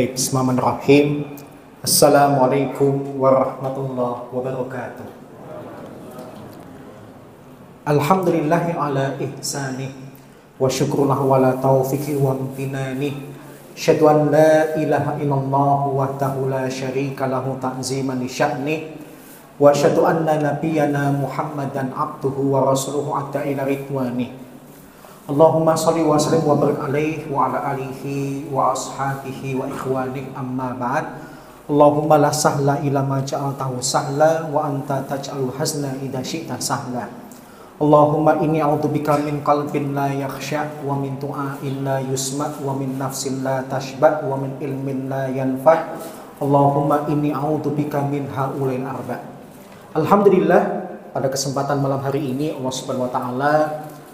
Baik, bismillahirrahmanirrahim. Assalamualaikum warahmatullahi wabarakatuh. Alhamdulillahi ala ihsanih wa syukurlahu ala taufiqi wa amtinani. Asyhadu an la ilaha illallah wahdahu la syarika lahu ta'ziman li sya'ni wa asyhadu anna nabiyyana Muhammadan abduhu wa rasuluhu adda ila ridwani. Allahumma sholli wa sallim wa barik alaihi wa ala alihi wa ashabihi wa ikhwanih amma ba'd. Allahumma la sahla illa ma ja'altahu sahla wa anta taj'alul hazna idza syi'ta sahla. Allahumma inni a'udzubika min qalbin la yakhsha wa min du'ain la yusma wa min nafsin la tashba wa min ilmin la yanfa. Allahumma inni a'udzubika min haulail arba. Alhamdulillah, pada kesempatan malam hari ini Allah Subhanahu wa taala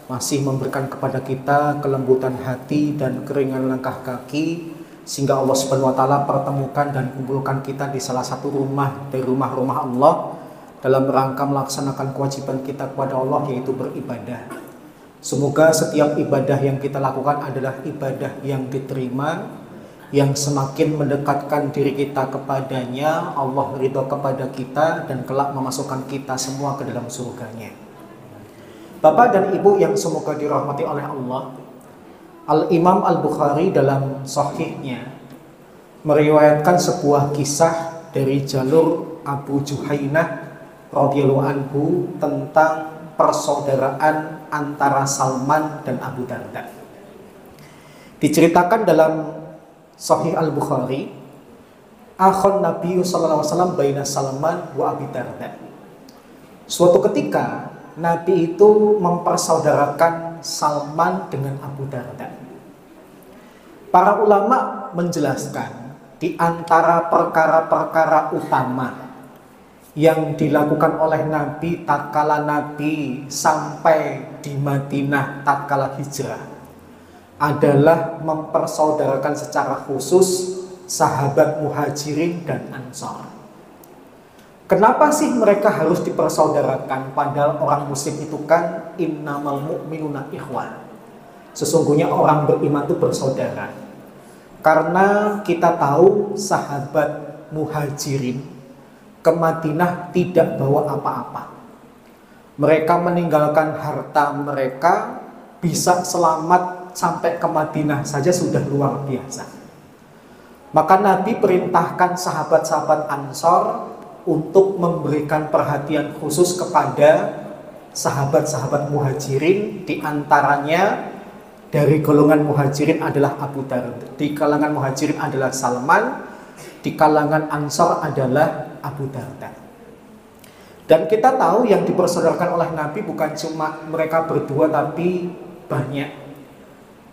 masih memberikan kepada kita kelembutan hati dan keringan langkah kaki, sehingga Allah Subhanahu wa taala pertemukan dan kumpulkan kita di salah satu rumah dari rumah-rumah Allah dalam rangka melaksanakan kewajiban kita kepada Allah, yaitu beribadah. Semoga setiap ibadah yang kita lakukan adalah ibadah yang diterima, yang semakin mendekatkan diri kita kepadanya, Allah ridho kepada kita dan kelak memasukkan kita semua ke dalam surganya. Bapak dan Ibu yang semoga dirahmati oleh Allah, Al-Imam Al-Bukhari dalam Sahihnya meriwayatkan sebuah kisah dari jalur Abu Juhainah radhiyallahu anhu tentang persaudaraan antara Salman dan Abu Darda. Diceritakan dalam Sahih Al-Bukhari, akhon Nabi sallallahu alaihi wasallam baina Salman wa Abi Darda. Suatu ketika Nabi itu mempersaudarakan Salman dengan Abu Darda. Para ulama menjelaskan di antara perkara-perkara utama yang dilakukan oleh Nabi tatkala Nabi sampai di Madinah tatkala hijrah adalah mempersaudarakan secara khusus sahabat Muhajirin dan Ansor. Kenapa sih mereka harus dipersaudarakan? Padahal orang muslim itu kan innamal mu'minuna ikhwan. Sesungguhnya orang beriman itu bersaudara. Karena kita tahu sahabat Muhajirin ke Madinah tidak bawa apa-apa. Mereka meninggalkan harta mereka, bisa selamat sampai ke Madinah saja sudah luar biasa. Maka Nabi perintahkan sahabat-sahabat Ansor untuk memberikan perhatian khusus kepada sahabat-sahabat Muhajirin. Di antaranya dari golongan Muhajirin adalah Abu Darda, di kalangan Muhajirin adalah Salman, di kalangan Ansor adalah Abu Darda. Dan kita tahu yang dipersaudarakan oleh Nabi bukan cuma mereka berdua, tapi banyak.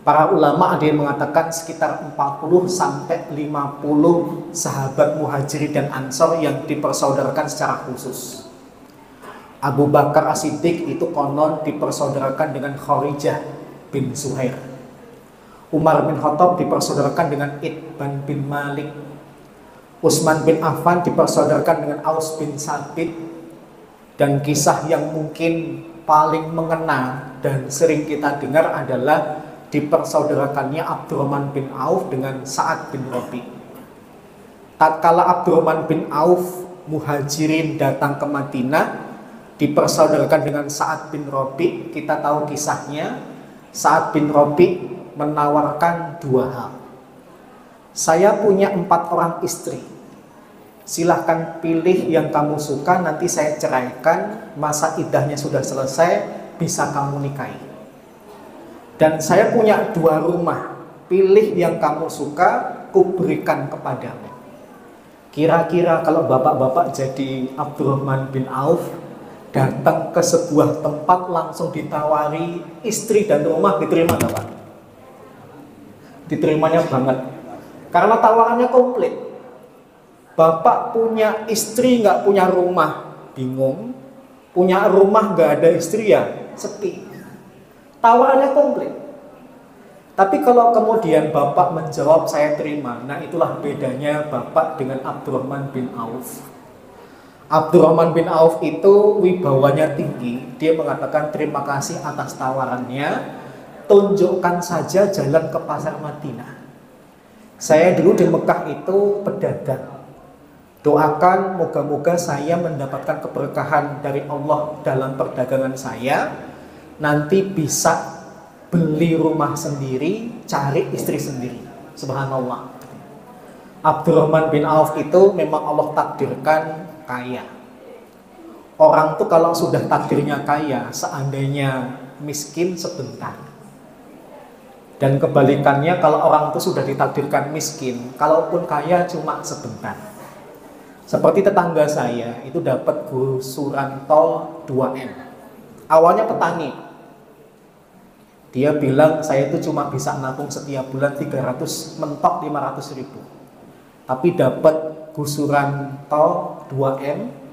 Para ulama ada yang mengatakan sekitar 40 sampai 50 sahabat Muhajirin dan Ansor yang dipersaudarakan secara khusus. Abu Bakar As-Siddiq itu konon dipersaudarakan dengan Kharijah bin Zuhair. Umar bin Khattab dipersaudarakan dengan Itban bin Malik. Utsman bin Affan dipersaudarakan dengan Aus bin Sabit. Dan kisah yang mungkin paling mengena dan sering kita dengar adalah dipersaudarakannya Abdurrahman bin Auf dengan Sa'ad bin Rabi. Tatkala Abdurrahman bin Auf Muhajirin datang ke Madinah, dipersaudarakan dengan Sa'ad bin Rabi. Kita tahu kisahnya. Sa'ad bin Rabi menawarkan dua hal. Saya punya 4 orang istri, silahkan pilih yang kamu suka, nanti saya ceraikan, masa iddahnya sudah selesai, bisa kamu nikahi. Dan saya punya 2 rumah, pilih yang kamu suka, kuberikan kepadamu. Kira-kira kalau bapak-bapak jadi Abdurrahman bin Auf, datang ke sebuah tempat langsung ditawari istri dan rumah, diterima nggak Pak? Diterimanya banget, karena tawarannya komplit. Bapak punya istri nggak punya rumah, bingung. Punya rumah nggak ada istri, ya sepi. Tawarannya komplit. Tapi kalau kemudian Bapak menjawab saya terima, nah itulah bedanya Bapak dengan Abdurrahman bin Auf. Abdurrahman bin Auf itu wibawanya tinggi. Dia mengatakan terima kasih atas tawarannya, tunjukkan saja jalan ke pasar Madinah. Saya dulu di Mekah itu pedagang. Doakan moga-moga saya mendapatkan keberkahan dari Allah dalam perdagangan saya. Nanti bisa beli rumah sendiri, cari istri sendiri. Subhanallah. Abdurrahman bin Auf itu memang Allah takdirkan kaya. Orang tuh kalau sudah takdirnya kaya, seandainya miskin sebentar. Dan kebalikannya, kalau orang itu sudah ditakdirkan miskin, kalaupun kaya cuma sebentar. Seperti tetangga saya itu dapat gusuran tol 2M. Awalnya petani. Dia bilang saya itu cuma bisa nabung setiap bulan 300, mentok 500 ribu. Tapi dapat gusuran tol 2M.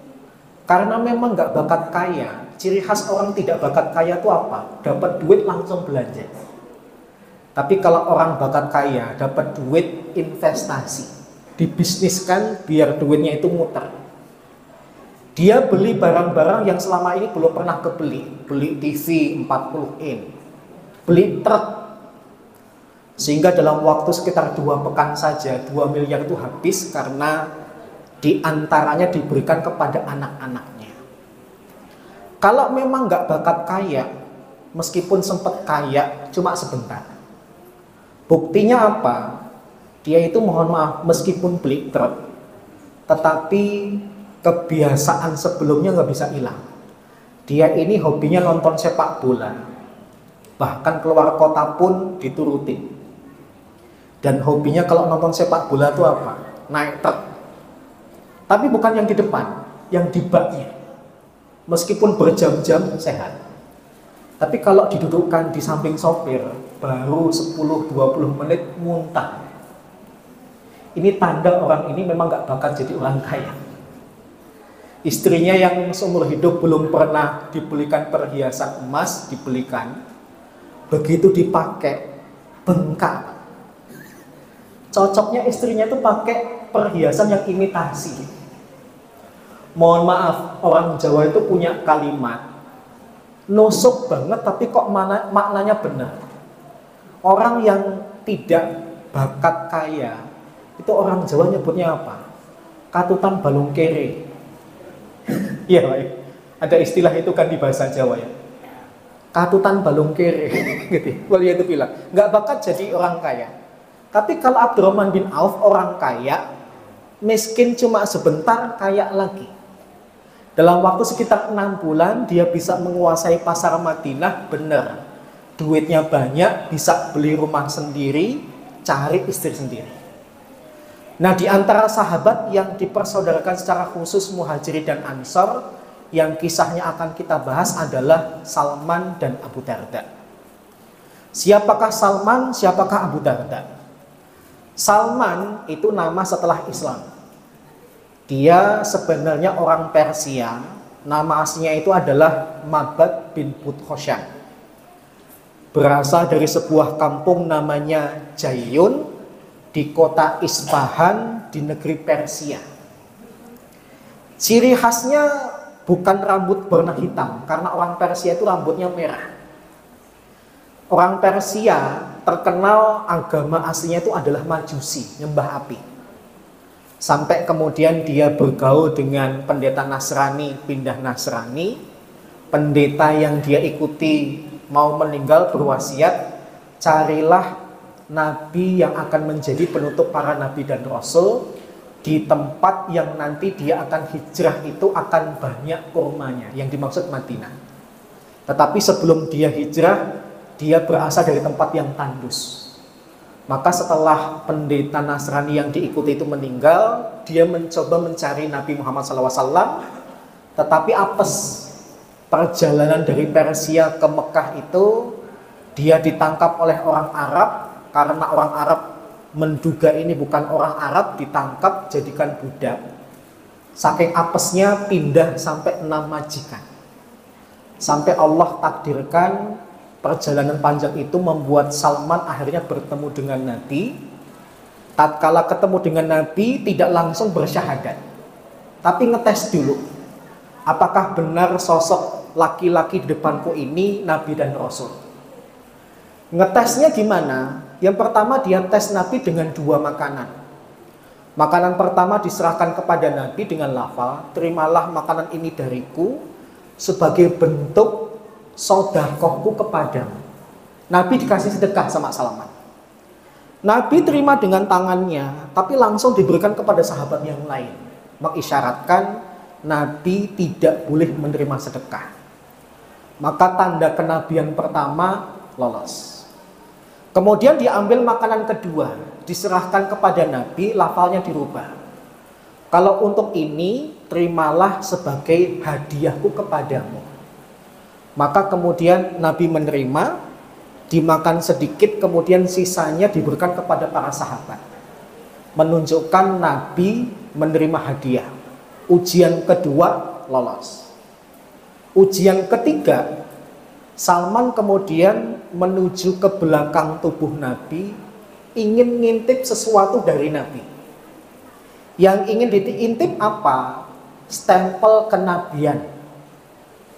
Karena memang nggak bakat kaya. Ciri khas orang tidak bakat kaya itu apa? Dapat duit langsung belanja. Tapi kalau orang bakat kaya, dapat duit investasi, dibisniskan biar duitnya itu muter. Dia beli barang-barang yang selama ini belum pernah kebeli. Beli TV 40 in, beli truk, sehingga dalam waktu sekitar 2 pekan saja 2 miliar itu habis karena diantaranya diberikan kepada anak-anaknya. Kalau memang nggak bakat kaya, meskipun sempat kaya cuma sebentar. Buktinya apa? Dia itu mohon maaf meskipun beli truk, tetapi kebiasaan sebelumnya nggak bisa hilang. Dia ini hobinya nonton sepak bola, bahkan keluar kota pun diturutin. Dan hobinya kalau nonton sepak bola itu apa? Naik truk. Tapi bukan yang di depan, yang di baknya. Meskipun berjam-jam sehat. Tapi kalau didudukkan di samping sopir, baru 10-20 menit muntah. Ini tanda orang ini memang gak bakal jadi orang kaya. Istrinya yang seumur hidup belum pernah dibelikan perhiasan emas, dibelikan. Begitu dipakai, bengkak. Cocoknya istrinya itu pakai perhiasan yang imitasi. Mohon maaf, orang Jawa itu punya kalimat nusuk banget tapi kok maknanya benar. Orang yang tidak bakat kaya itu orang Jawa nyebutnya apa? Katutan balung kere. Iya, ada istilah itu kan di bahasa Jawa ya. Katutan balung kere gitu. Wali itu bilang, nggak bakat jadi orang kaya. Tapi kalau Abdurrahman bin Auf orang kaya, miskin cuma sebentar, kaya lagi. Dalam waktu sekitar 6 bulan dia bisa menguasai pasar Madinah, benar. Duitnya banyak, bisa beli rumah sendiri, cari istri sendiri. Nah, di antara sahabat yang dipersaudarakan secara khusus Muhajirin dan Ansor, yang kisahnya akan kita bahas adalah Salman dan Abu Darda. Siapakah Salman, siapakah Abu Darda? Salman itu nama setelah Islam. Dia sebenarnya orang Persia. Nama aslinya itu adalah Mabad bin Budkhoshan. Berasal dari sebuah kampung namanya Jayun di kota Isfahan di negeri Persia. Ciri khasnya bukan rambut berwarna hitam, karena orang Persia itu rambutnya merah. Orang Persia terkenal agama aslinya itu adalah Majusi, nyembah api. Sampai kemudian dia bergaul dengan pendeta Nasrani, pindah Nasrani. Pendeta yang dia ikuti mau meninggal berwasiat, carilah nabi yang akan menjadi penutup para nabi dan rasul di tempat yang nanti dia akan hijrah itu akan banyak kurmanya, yang dimaksud Madinah. Tetapi sebelum dia hijrah, dia berasal dari tempat yang tandus. Maka setelah pendeta Nasrani yang diikuti itu meninggal, dia mencoba mencari Nabi Muhammad SAW, tetapi apes. Perjalanan dari Persia ke Mekah itu, dia ditangkap oleh orang Arab, karena orang Arab menduga ini bukan orang Arab, ditangkap, jadikan budak. Saking apesnya pindah sampai 6 majikan. Sampai Allah takdirkan perjalanan panjang itu membuat Salman akhirnya bertemu dengan Nabi. Tatkala ketemu dengan Nabi, tidak langsung bersyahadat, tapi ngetes dulu, apakah benar sosok laki-laki di depanku ini Nabi dan Rasul. Ngetesnya gimana? Yang pertama, dia tes Nabi dengan dua makanan. Makanan pertama diserahkan kepada Nabi dengan lafal, terimalah makanan ini dariku sebagai bentuk sedekahku kepadamu. Nabi dikasih sedekah sama Salman. Nabi terima dengan tangannya, tapi langsung diberikan kepada sahabat yang lain, mengisyaratkan Nabi tidak boleh menerima sedekah. Maka tanda kenabian pertama lolos. Kemudian diambil makanan kedua, diserahkan kepada Nabi, lafalnya dirubah. Kalau untuk ini, terimalah sebagai hadiahku kepadamu. Maka kemudian Nabi menerima, dimakan sedikit, kemudian sisanya diberikan kepada para sahabat. Menunjukkan Nabi menerima hadiah. Ujian kedua, lolos. Ujian ketiga, Salman kemudian menuju ke belakang tubuh Nabi, ingin ngintip sesuatu dari Nabi. Yang ingin diintip apa? Stempel kenabian.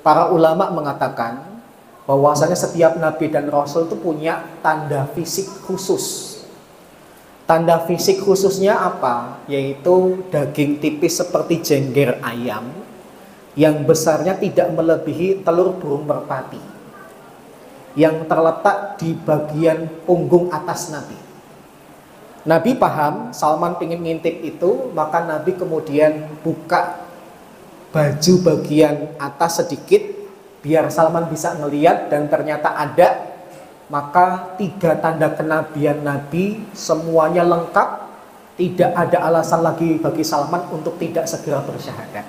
Para ulama mengatakan bahwasanya setiap nabi dan rasul itu punya tanda fisik khusus. Tanda fisik khususnya apa? Yaitu daging tipis seperti jengger ayam yang besarnya tidak melebihi telur burung merpati, yang terletak di bagian punggung atas Nabi. Nabi paham Salman ingin ngintip itu, maka Nabi kemudian buka baju bagian atas sedikit biar Salman bisa ngelihat, dan ternyata ada. Maka tiga tanda kenabian Nabi semuanya lengkap, tidak ada alasan lagi bagi Salman untuk tidak segera bersyahadat.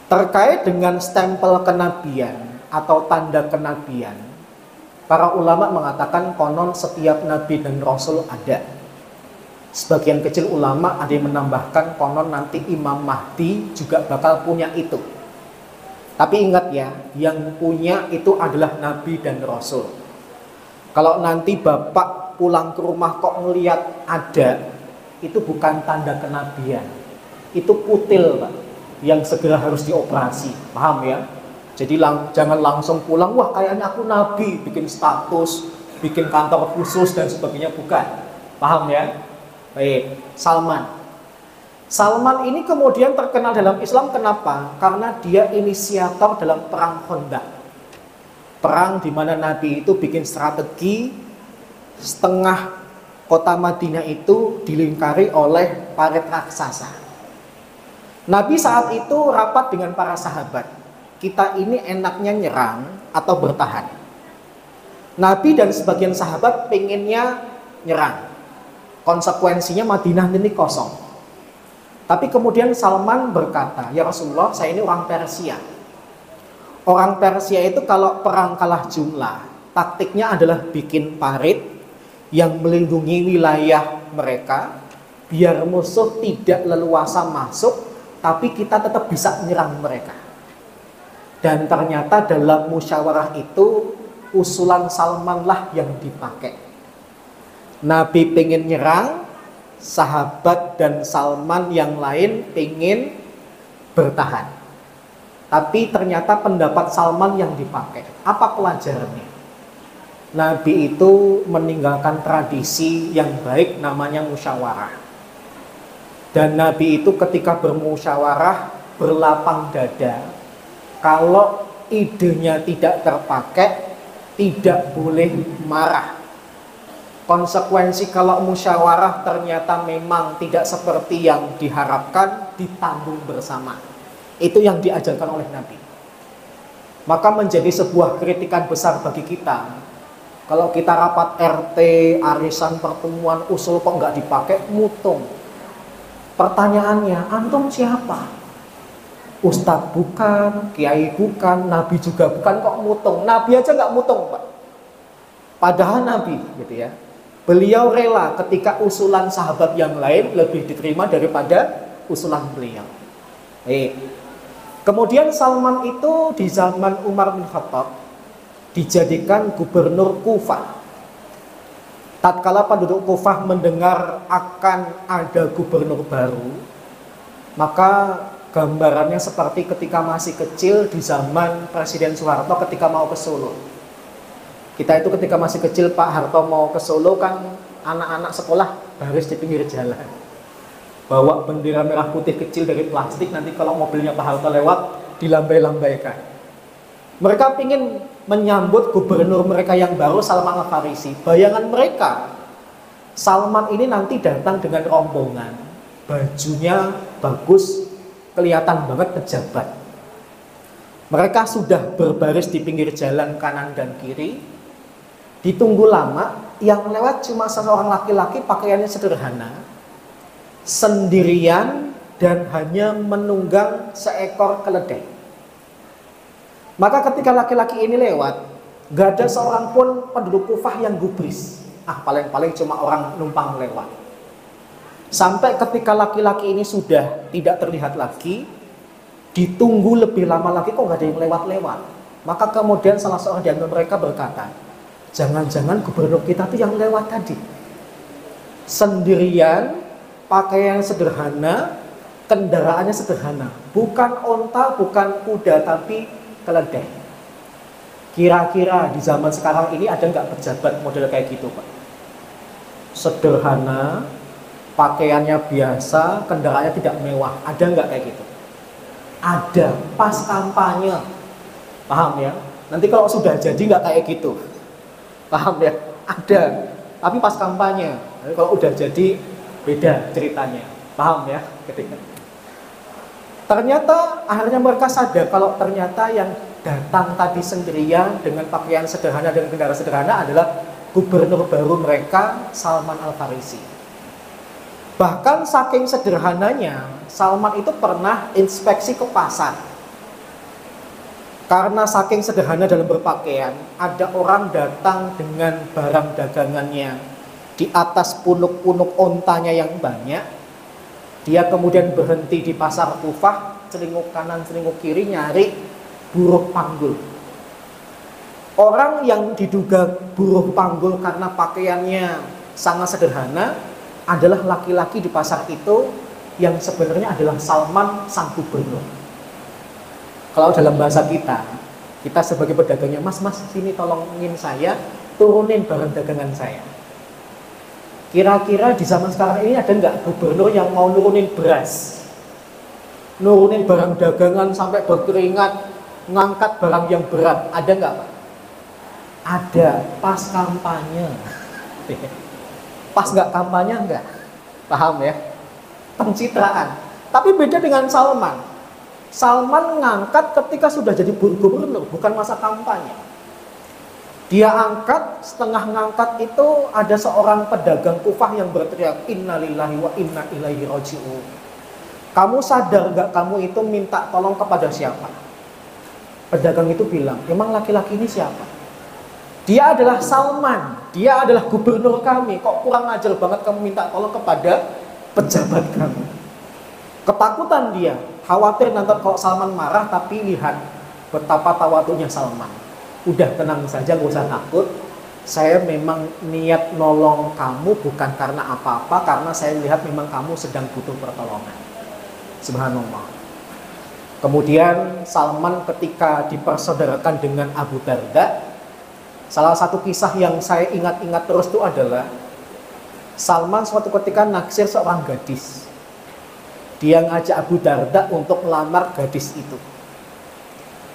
Terkait dengan stempel kenabian atau tanda kenabian, para ulama mengatakan konon setiap nabi dan rasul ada. Sebagian kecil ulama ada yang menambahkan konon nanti Imam Mahdi juga bakal punya itu. Tapi ingat ya, yang punya itu adalah nabi dan rasul. Kalau nanti bapak pulang ke rumah kok ngelihat ada, itu bukan tanda kenabian. Itu kutil, Pak, yang segera harus dioperasi. Paham ya? Jadi jangan langsung pulang, wah kayaknya aku nabi, bikin status, bikin kantor khusus dan sebagainya, bukan. Paham ya? Baik, Salman. Salman ini kemudian terkenal dalam Islam kenapa? Karena dia inisiator dalam perang Khandaq. Perang di mana Nabi itu bikin strategi, setengah kota Madinah itu dilingkari oleh parit raksasa. Nabi saat itu rapat dengan para sahabat. Kita ini enaknya nyerang atau bertahan? Nabi dan sebagian sahabat pengennya nyerang. Konsekuensinya Madinah ini kosong. Tapi kemudian Salman berkata, ya Rasulullah, saya ini orang Persia. Orang Persia itu kalau perang kalah jumlah, taktiknya adalah bikin parit yang melindungi wilayah mereka, biar musuh tidak leluasa masuk, tapi kita tetap bisa menyerang mereka. Dan ternyata dalam musyawarah itu usulan Salman lah yang dipakai. Nabi pengen nyerang, sahabat dan Salman yang lain pengen bertahan. Tapi ternyata pendapat Salman yang dipakai. Apa pelajarannya? Nabi itu meninggalkan tradisi yang baik namanya musyawarah. Dan Nabi itu ketika bermusyawarah berlapang dada. Kalau idenya tidak terpakai, tidak boleh marah. Konsekuensi kalau musyawarah ternyata memang tidak seperti yang diharapkan, ditanggung bersama. Itu yang diajarkan oleh Nabi. Maka menjadi sebuah kritikan besar bagi kita. Kalau kita rapat RT, arisan, pertemuan, usul kok nggak dipakai, mutung. Pertanyaannya, antum siapa? Ustadz bukan, kiai bukan, nabi juga bukan, kok mutung? Nabi aja nggak mutung, Pak. Padahal Nabi, gitu ya. Beliau rela ketika usulan sahabat yang lain lebih diterima daripada usulan beliau. Kemudian Salman itu di zaman Umar bin Khattab dijadikan gubernur Kufah. Tatkala penduduk Kufah mendengar akan ada gubernur baru, maka gambarannya seperti ketika masih kecil di zaman Presiden Soeharto ketika mau ke Solo. Kita itu ketika masih kecil, Pak Harto mau ke Solo kan anak-anak sekolah baris di pinggir jalan, bawa bendera merah putih kecil dari plastik, nanti kalau mobilnya Pak Harto lewat dilambai-lambaikan. Mereka ingin menyambut gubernur mereka yang baru, Salman Al-Farisi. Bayangan mereka, Salman ini nanti datang dengan rombongan, bajunya bagus, kelihatan banget pejabat. Mereka sudah berbaris di pinggir jalan kanan dan kiri. Ditunggu lama, yang lewat cuma seorang laki-laki pakaiannya sederhana, sendirian dan hanya menunggang seekor keledai. Maka ketika laki-laki ini lewat, gak ada seorang pun penduduk Kufah yang gubris. Paling-paling cuma orang numpang lewat. Sampai ketika laki-laki ini sudah tidak terlihat lagi, ditunggu lebih lama lagi, kok gak ada yang lewat-lewat. Maka kemudian salah seorang di antara mereka berkata, jangan-jangan gubernur kita tuh yang lewat tadi. Sendirian, pakaian sederhana, kendaraannya sederhana. Bukan onta, bukan kuda, tapi keledai. Kira-kira di zaman sekarang ini ada nggak pejabat model kayak gitu, Pak? Sederhana, pakaiannya biasa, kendaraannya tidak mewah. Ada nggak kayak gitu? Ada, pas kampanye. Paham ya? Nanti kalau sudah jadi nggak kayak gitu. Paham ya? Ada, tapi pas kampanye. Nanti kalau udah jadi beda ceritanya. Paham ya? Ternyata akhirnya mereka sadar kalau ternyata yang datang tadi sendirian dengan pakaian sederhana dan kendaraan sederhana adalah gubernur baru mereka, Salman Al-Farisi. Bahkan saking sederhananya, Salman itu pernah inspeksi ke pasar. Karena saking sederhana dalam berpakaian, ada orang datang dengan barang dagangannya di atas punuk-punuk ontanya yang banyak. Dia kemudian berhenti di pasar Kufah, celinguk kanan, celinguk kiri, nyari buruh panggul. Orang yang diduga buruh panggul karena pakaiannya sangat sederhana adalah laki-laki di pasar itu yang sebenarnya adalah Salman sang gubernur. Kalau dalam bahasa kita sebagai pedagangnya, mas sini tolongin saya, turunin barang dagangan saya. Kira-kira di zaman sekarang ini ada nggak gubernur yang mau nurunin beras, nurunin barang dagangan sampai berkeringat, ngangkat barang yang berat? Ada nggak, Pak? Ada, pas kampanye. Pas nggak kampanye nggak, paham ya? Pencitraan. Tapi beda dengan Salman. Salman ngangkat ketika sudah jadi gubernur, bukan masa kampanye. Dia angkat, setengah ngangkat itu ada seorang pedagang Kufah yang berteriak, innalillahi wa inna ilaihi raji'un. Kamu sadar gak kamu itu minta tolong kepada siapa? Pedagang itu bilang, emang laki-laki ini siapa? Dia adalah Salman, dia adalah gubernur kami. Kok kurang ajar banget kamu minta tolong kepada pejabat kami? Ketakutan dia, khawatir nanti kalau Salman marah, tapi lihat betapa tawadhunya Salman. Udah tenang saja, gak usah takut. Saya memang niat nolong kamu bukan karena apa-apa, karena saya lihat memang kamu sedang butuh pertolongan. Subhanallah. Kemudian Salman ketika dipersaudarakan dengan Abu Darda, salah satu kisah yang saya ingat-ingat terus itu adalah Salman suatu ketika naksir seorang gadis. Dia ngajak Abu Darda untuk melamar gadis itu.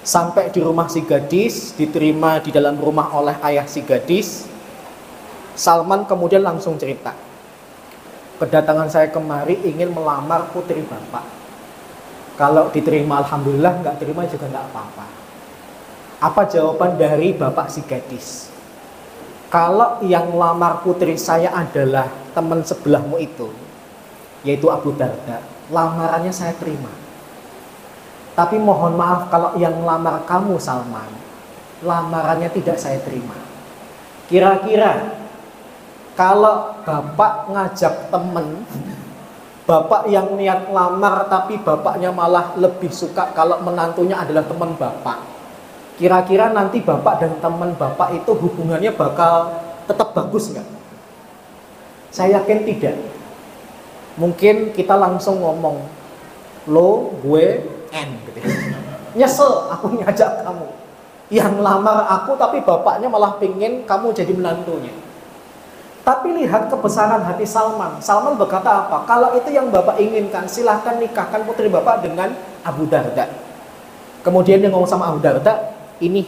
Sampai di rumah si gadis, diterima di dalam rumah oleh ayah si gadis. Salman kemudian langsung cerita, kedatangan saya kemari ingin melamar putri bapak. Kalau diterima alhamdulillah, nggak terima juga nggak apa-apa. Apa jawaban dari bapak si gadis? Kalau yang melamar putri saya adalah teman sebelahmu itu, yaitu Abu Darda, lamarannya saya terima. Tapi mohon maaf kalau yang melamar kamu Salman, lamarannya tidak saya terima. Kira-kira kalau bapak ngajak temen, bapak yang niat lamar tapi bapaknya malah lebih suka kalau menantunya adalah teman bapak, kira-kira nanti bapak dan teman bapak itu hubungannya bakal tetap bagus nggak? Saya yakin tidak. Mungkin kita langsung ngomong, lo, gue, N gitu. Nyesel aku ngajak kamu. yang lamar aku tapi bapaknya malah pingin kamu jadi menantunya. Tapi lihat kebesaran hati Salman. Salman berkata apa? Kalau itu yang bapak inginkan, silahkan nikahkan putri bapak dengan Abu Darda. Kemudian dia ngomong sama Abu Darda, ini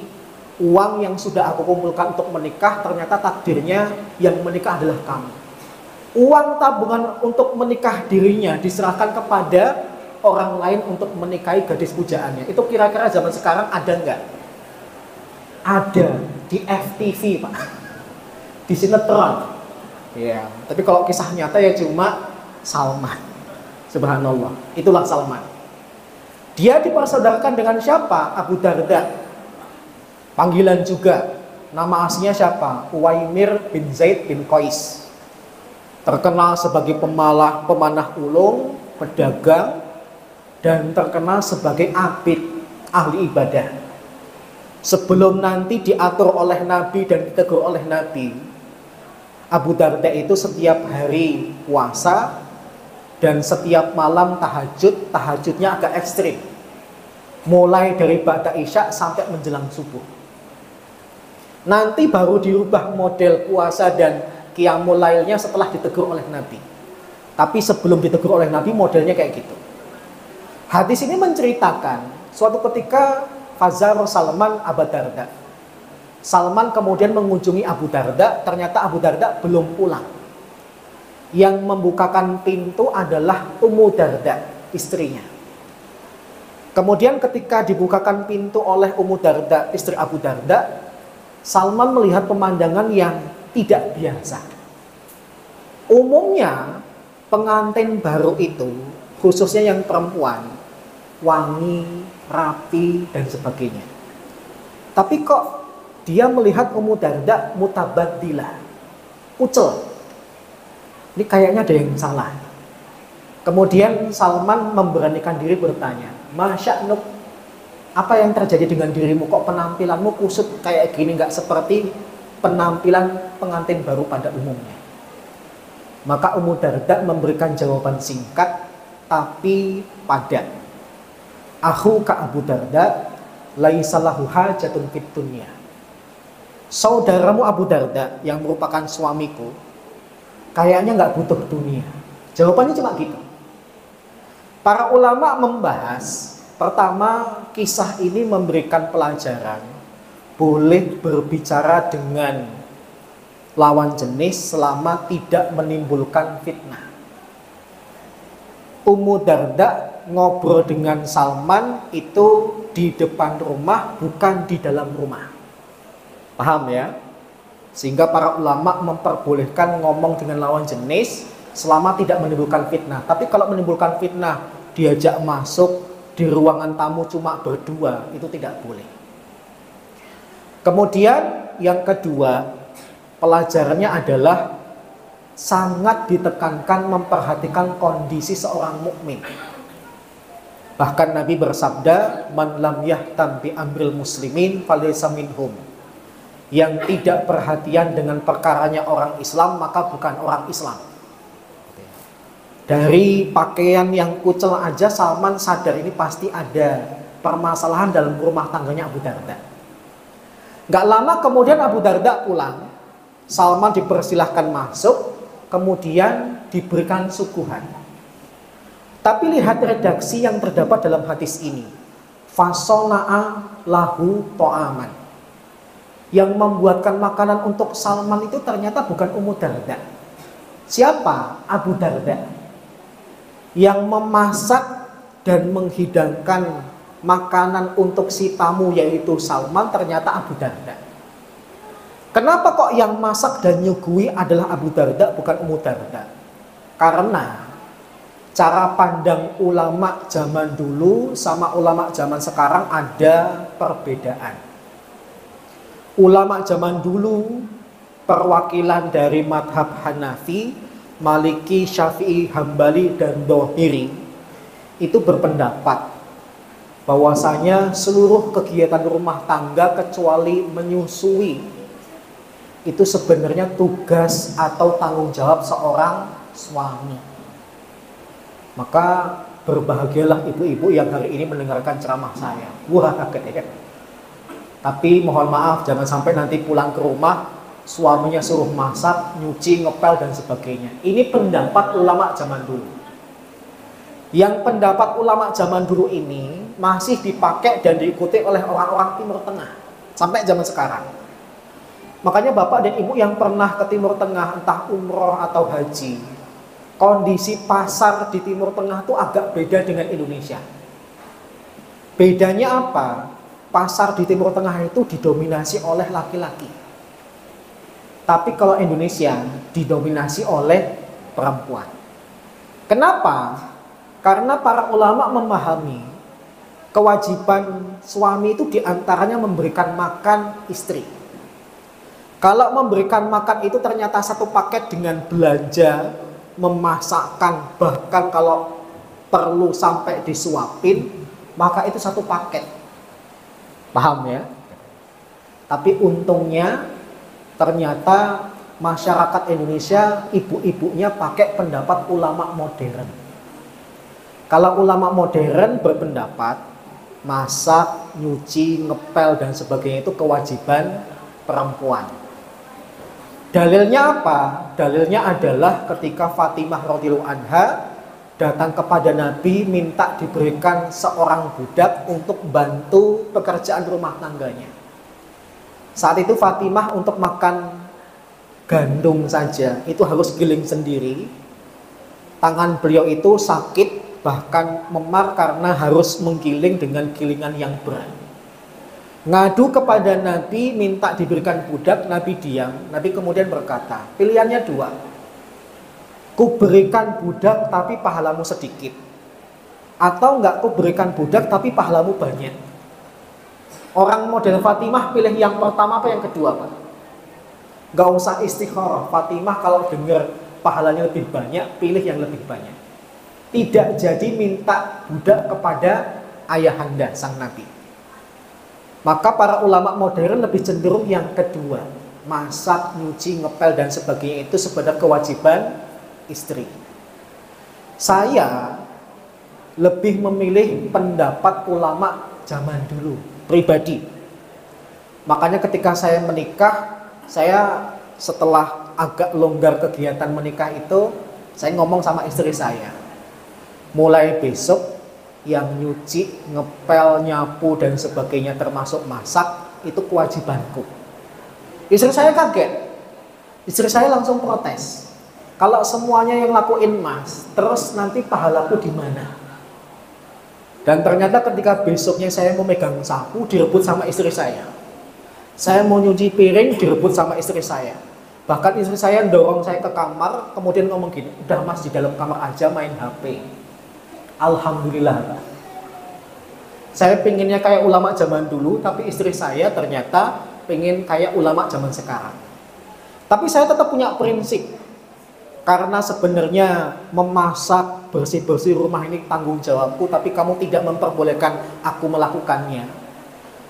uang yang sudah aku kumpulkan untuk menikah, ternyata takdirnya yang menikah adalah kamu. Uang tabungan untuk menikah dirinya diserahkan kepada orang lain untuk menikahi gadis pujaannya. Itu kira-kira zaman sekarang ada nggak? Ada di FTV, Pak. Di sinetron. Ya, tapi kalau kisah nyata ya cuma Salman. Subhanallah, itulah Salman. Dia dipersaudarakan dengan siapa? Abu Darda. Panggilan juga. Nama aslinya siapa? Uwaimir bin Zaid bin Qais. Terkenal sebagai pemanah ulung, pedagang, dan terkenal sebagai abid, ahli ibadah. Sebelum nanti diatur oleh Nabi dan ditegur oleh Nabi, Abu Darda itu setiap hari puasa dan setiap malam tahajud. Tahajudnya agak ekstrim, mulai dari ba'da isya sampai menjelang subuh. Nanti baru dirubah model puasa dan qiyamul lailnya setelah ditegur oleh Nabi. Tapi sebelum ditegur oleh Nabi modelnya kayak gitu. Hadis ini menceritakan suatu ketika Fazar Salman Abu Darda. Salman kemudian mengunjungi Abu Darda, ternyata Abu Darda belum pulang. Yang membukakan pintu adalah Ummu Darda, istrinya. Kemudian ketika dibukakan pintu oleh Ummu Darda, istri Abu Darda, Salman melihat pemandangan yang tidak biasa. Umumnya pengantin baru itu, khususnya yang perempuan, wangi, rapi, dan sebagainya. Tapi kok dia melihat Ummu Darda mutabaddilah, kucel. Ini kayaknya ada yang salah. Kemudian Salman memberanikan diri bertanya, Masya'nuk, apa yang terjadi dengan dirimu? Kok penampilanmu kusut kayak gini, nggak seperti penampilan pengantin baru pada umumnya? Maka Ummu Darda memberikan jawaban singkat tapi padat. Akhu ka Abu Darda laisa lahu hajatun fid dunya. Saudaramu Abu Darda yang merupakan suamiku kayaknya nggak butuh dunia. Jawabannya cuma gitu. Para ulama membahas, pertama, kisah ini memberikan pelajaran boleh berbicara dengan lawan jenis selama tidak menimbulkan fitnah. Ummu Darda ngobrol dengan Salman itu di depan rumah, bukan di dalam rumah. Paham ya? Sehingga para ulama memperbolehkan ngomong dengan lawan jenis selama tidak menimbulkan fitnah. Tapi kalau menimbulkan fitnah, diajak masuk di ruangan tamu cuma berdua, itu tidak boleh. Kemudian yang kedua, pelajarannya adalah sangat ditekankan memperhatikan kondisi seorang mukmin. Bahkan Nabi bersabda, "Man lam yahtam bi amril muslimin falaysa minhum." Yang tidak perhatian dengan perkaranya orang Islam, maka bukan orang Islam. Dari pakaian yang kucel aja Salman sadar ini pasti ada permasalahan dalam rumah tangganya Abu Darda. Gak lama kemudian Abu Darda pulang, Salman dipersilahkan masuk, kemudian diberikan suguhan. Tapi lihat redaksi yang terdapat dalam hadis ini. Fasona'a lahu to'aman. Yang membuatkan makanan untuk Salman itu ternyata bukan Ummu Darda. Siapa? Abu Darda. Yang memasak dan menghidangkan makanan untuk si tamu yaitu Salman ternyata Abu Darda. Kenapa kok yang masak dan nyuguhi adalah Abu Darda bukan Ummu Darda? Karena cara pandang ulama zaman dulu sama ulama zaman sekarang ada perbedaan. Ulama zaman dulu, perwakilan dari madhab Hanafi, Maliki, Syafi'i, Hambali, dan Dohiri, itu berpendapat bahwasanya seluruh kegiatan rumah tangga kecuali menyusui itu sebenarnya tugas atau tanggung jawab seorang suami. Maka berbahagialah ibu-ibu yang hari ini mendengarkan ceramah saya. Wah, kaget ya. Tapi mohon maaf, jangan sampai nanti pulang ke rumah suaminya suruh masak, nyuci, ngepel dan sebagainya. Ini pendapat ulama zaman dulu. Yang pendapat ulama zaman dulu ini masih dipakai dan diikuti oleh orang-orang Timur Tengah sampai zaman sekarang. Makanya Bapak dan Ibu yang pernah ke Timur Tengah, entah umroh atau haji, kondisi pasar di Timur Tengah itu agak beda dengan Indonesia. Bedanya apa? Pasar di Timur Tengah itu didominasi oleh laki-laki. Tapi kalau Indonesia didominasi oleh perempuan. Kenapa? Karena para ulama memahami kewajiban suami itu diantaranya memberikan makan istri. Kalau memberikan makan itu ternyata satu paket dengan belanja, memasakkan, bahkan kalau perlu sampai disuapin, maka itu satu paket. Paham ya? Tapi untungnya ternyata masyarakat Indonesia ibu-ibunya pakai pendapat ulama modern. Kalau ulama modern berpendapat masak, nyuci, ngepel dan sebagainya itu kewajiban perempuan. Dalilnya apa? Dalilnya adalah ketika Fatimah radhiyallahu anha datang kepada Nabi minta diberikan seorang budak untuk bantu pekerjaan rumah tangganya. Saat itu Fatimah untuk makan gandum saja itu harus giling sendiri. Tangan beliau itu sakit, bahkan memar karena harus menggiling dengan gilingan yang berat. Ngadu kepada Nabi minta diberikan budak, Nabi diam. Nabi kemudian berkata, pilihannya dua. Ku berikan budak tapi pahalamu sedikit, atau enggak ku berikan budak tapi pahalamu banyak. Orang model Fatimah pilih yang pertama apa yang kedua, Pak? Gak usah istikharah. Fatimah kalau dengar pahalanya lebih banyak, pilih yang lebih banyak. Tidak jadi minta budak kepada ayahanda sang Nabi. Maka para ulama modern lebih cenderung yang kedua. Masak, nyuci, ngepel dan sebagainya itu sebenarnya kewajiban istri. Saya lebih memilih pendapat ulama zaman dulu, pribadi. Makanya ketika saya menikah, saya setelah agak longgar kegiatan menikah itu, saya ngomong sama istri saya, mulai besok yang nyuci, ngepel, nyapu dan sebagainya termasuk masak itu kewajibanku. Istri saya kaget. Istri saya langsung protes. Kalau semuanya yang lakuin Mas, terus nanti pahalaku di mana? Dan ternyata ketika besoknya saya mau megang sapu direbut sama istri saya. Saya mau nyuci piring direbut sama istri saya. Bahkan istri saya dorong saya ke kamar, kemudian ngomong gini, udah Mas di dalam kamar aja main HP. Alhamdulillah. Saya pengennya kayak ulama zaman dulu, tapi istri saya ternyata pengen kayak ulama zaman sekarang. Tapi saya tetap punya prinsip, karena sebenarnya memasak, bersih-bersih rumah ini tanggung jawabku, tapi kamu tidak memperbolehkan aku melakukannya.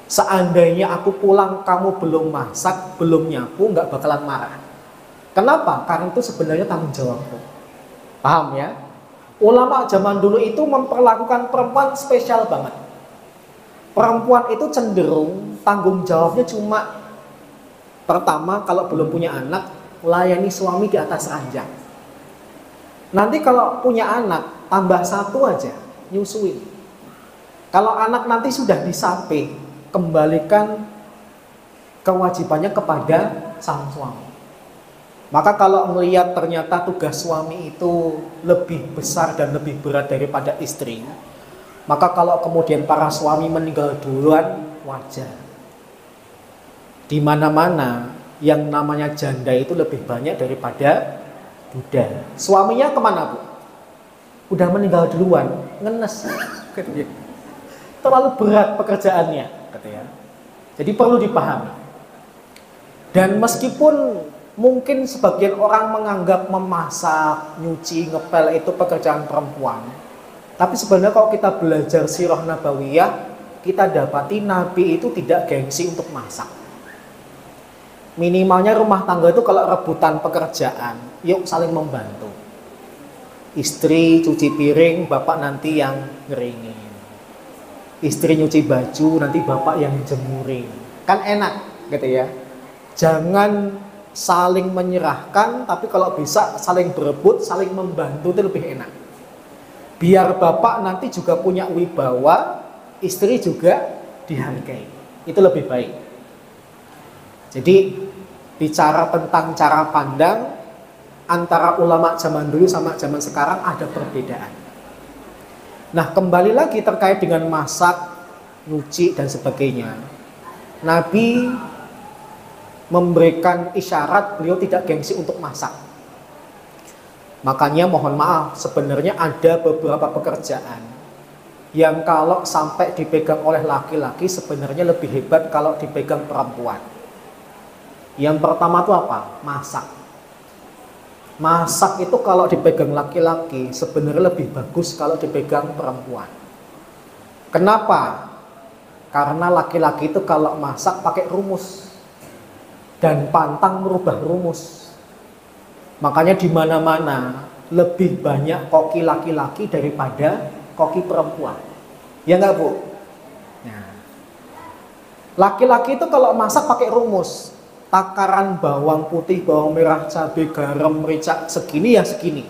Seandainya aku pulang kamu belum masak, belum nyapu, nggak bakalan marah. Kenapa? Karena itu sebenarnya tanggung jawabku. Paham ya? Ulama zaman dulu itu memperlakukan perempuan spesial banget. Perempuan itu cenderung tanggung jawabnya cuma pertama kalau belum punya anak, layani suami di atas ranjang. Nanti kalau punya anak, tambah satu aja, nyusuin. Kalau anak nanti sudah disape, kembalikan kewajibannya kepada sang suami. Maka kalau melihat ternyata tugas suami itu lebih besar dan lebih berat daripada istri, maka kalau kemudian para suami meninggal duluan, wajar. Di mana-mana yang namanya janda itu lebih banyak daripada duda. Suaminya kemana, Bu? Udah meninggal duluan, ngenes. Terlalu berat pekerjaannya, katanya. Jadi perlu dipahami. Dan meskipun mungkin sebagian orang menganggap memasak, nyuci, ngepel itu pekerjaan perempuan, tapi sebenarnya kalau kita belajar sirah nabawiyah, kita dapati Nabi itu tidak gengsi untuk masak. Minimalnya rumah tangga itu kalau rebutan pekerjaan, yuk saling membantu. Istri cuci piring, bapak nanti yang ngeringin. Istri nyuci baju, nanti bapak yang jemurin. Kan enak gitu ya. Jangan saling menyerahkan, tapi kalau bisa saling berebut, saling membantu itu lebih enak. Biar bapak nanti juga punya wibawa, istri juga dihargai. Itu lebih baik. Jadi bicara tentang cara pandang antara ulama zaman dulu sama zaman sekarang ada perbedaan. Nah, kembali lagi terkait dengan masak, nyuci dan sebagainya. Nabi memberikan isyarat beliau tidak gengsi untuk masak. Makanya mohon maaf, sebenarnya ada beberapa pekerjaan yang kalau sampai dipegang oleh laki-laki sebenarnya lebih hebat kalau dipegang perempuan. Yang pertama itu apa? Masak. Masak itu kalau dipegang laki-laki sebenarnya lebih bagus kalau dipegang perempuan. Kenapa? Karena laki-laki itu kalau masak pakai rumus. Dan pantang merubah rumus. Makanya di mana-mana lebih banyak koki laki-laki daripada koki perempuan. Ya enggak, Bu? Nah, laki-laki itu kalau masak pakai rumus. Takaran bawang putih, bawang merah, cabai, garam, merica segini ya segini.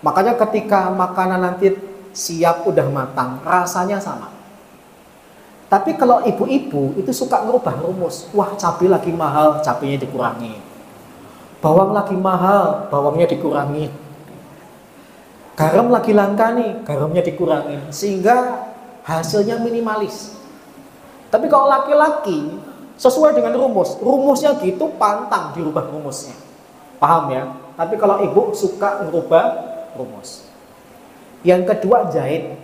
Makanya ketika makanan nanti siap udah matang, rasanya sama. Tapi kalau ibu-ibu itu suka ngerubah rumus. Wah, cabai lagi mahal, cabainya dikurangi. Bawang lagi mahal, bawangnya dikurangi. Garam lagi langka nih, garamnya dikurangi. Sehingga hasilnya minimalis. Tapi kalau laki-laki sesuai dengan rumus, rumusnya gitu pantang dirubah rumusnya. Paham ya? Tapi kalau ibu suka ngerubah rumus. Yang kedua, jahit.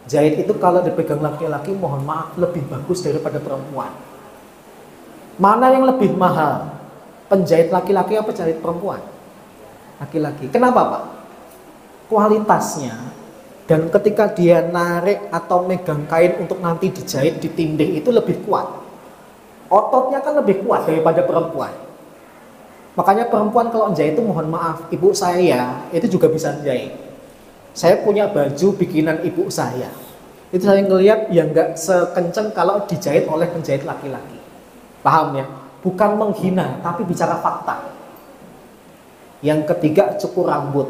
Jahit itu kalau dipegang laki-laki mohon maaf lebih bagus daripada perempuan. Mana yang lebih mahal? Penjahit laki-laki apa penjahit perempuan? Laki-laki. Kenapa, Pak? Kualitasnya. Dan ketika dia narik atau megang kain untuk nanti dijahit, ditindih itu lebih kuat. Ototnya kan lebih kuat daripada perempuan. Makanya perempuan kalau jahit itu mohon maaf, ibu saya itu juga bisa jahit. Saya punya baju bikinan ibu saya. Itu saya ngelihat ya nggak sekenceng kalau dijahit oleh penjahit laki-laki. Paham ya? Bukan menghina, tapi bicara fakta. Yang ketiga, cukur rambut.